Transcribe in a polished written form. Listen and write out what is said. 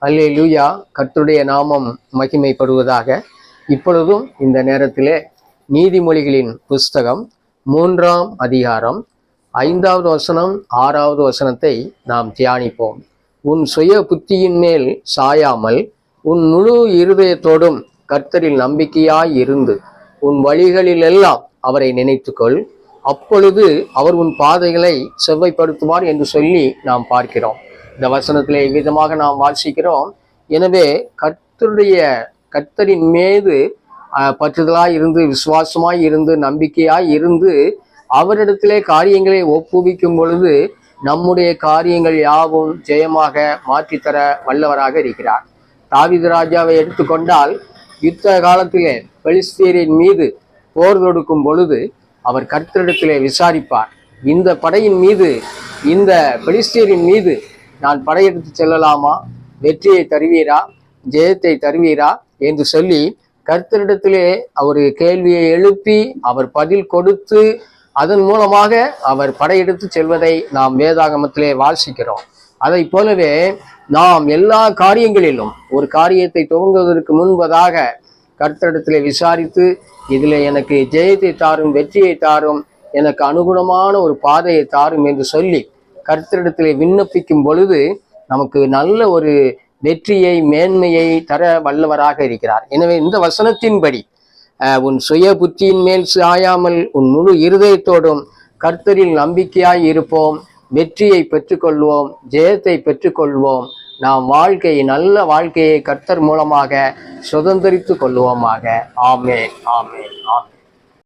அல்லேலூயா. கர்த்தருடைய நாமம் மகிமைப்படுவதாக. இப்பொழுதும் இந்த நேரத்திலே நீதிமொழிகளின் புஸ்தகம் 3ஆம் அதிகாரம் 5வது வசனம் 6வது வசனத்தை நாம் தியானிப்போம். உன் சுய புத்தியின் மேல் சாயாமல் உன் முழு இருதயத்தோடும் கர்த்தரில் நம்பிக்கையாய் இருந்து உன் வழிகளிலெல்லாம் அவரை நினைத்துக்கொள், அப்பொழுது அவர் உன் பாதைகளை செவ்வைப்படுத்துவார் என்று சொல்லி நாம் பார்க்கிறோம். இந்த வசனத்திலே விதமாக நாம் வாசிக்கிறோம். எனவே கர்த்தரின் மீது பற்றுதலாய் இருந்து, விசுவாசமாய் இருந்து, நம்பிக்கையாய் இருந்து அவரிடத்திலே காரியங்களை ஒப்புவிக்கும் பொழுது நம்முடைய காரியங்கள் யாவும் ஜெயமாக மாற்றித்தர வல்லவராக இருக்கிறார். தாவீது ராஜாவை எடுத்துக்கொண்டால் யுத்த காலத்திலே பெலிஸ்தியரின் மீது போர் தொடுக்கும் பொழுது அவர் கர்த்தரிடத்திலே விசாரிப்பார். இந்த படையின் மீது, இந்த பெலிஸ்தியரின் மீது நான் படையெடுத்து செல்லலாமா, வெற்றியை தருவீரா, ஜெயத்தை தருவீரா என்று சொல்லி கர்த்தரிடத்திலே அவர் கேள்வியை எழுப்பி அவர் பதில் கொடுத்து அதன் மூலமாக அவர் படையெடுத்து செல்வதை நாம் வேதாகமத்திலே வாசிக்கிறோம். அதை போலவே நாம் எல்லா காரியங்களிலும் ஒரு காரியத்தை துவங்குவதற்கு முன்பதாக கர்த்தரிடத்திலே விசாரித்து இதில் எனக்கு ஜெயத்தை தாரும், வெற்றியை தாரும், எனக்கு அனுகுணமான ஒரு பாதையை தாரும் என்று சொல்லி கர்த்தரிடத்திலே விண்ணப்பிக்கும் பொழுது நமக்கு நல்ல ஒரு வெற்றியை, மேன்மையை தர வல்லவராக இருக்கிறார். எனவே இந்த வசனத்தின்படி உன் சுய புத்தியின் மேல் சாயாமல் உன் முழு இருதயத்தோடும் கர்த்தரில் நம்பிக்கையாய் இருப்போம், வெற்றியை பெற்றுக்கொள்வோம், ஜெயத்தை பெற்றுக்கொள்வோம். நாம் நல்ல வாழ்க்கையை கர்த்தர் மூலமாக சுதந்திரித்து கொள்வோமாக. ஆமென், ஆமென், ஆமென்.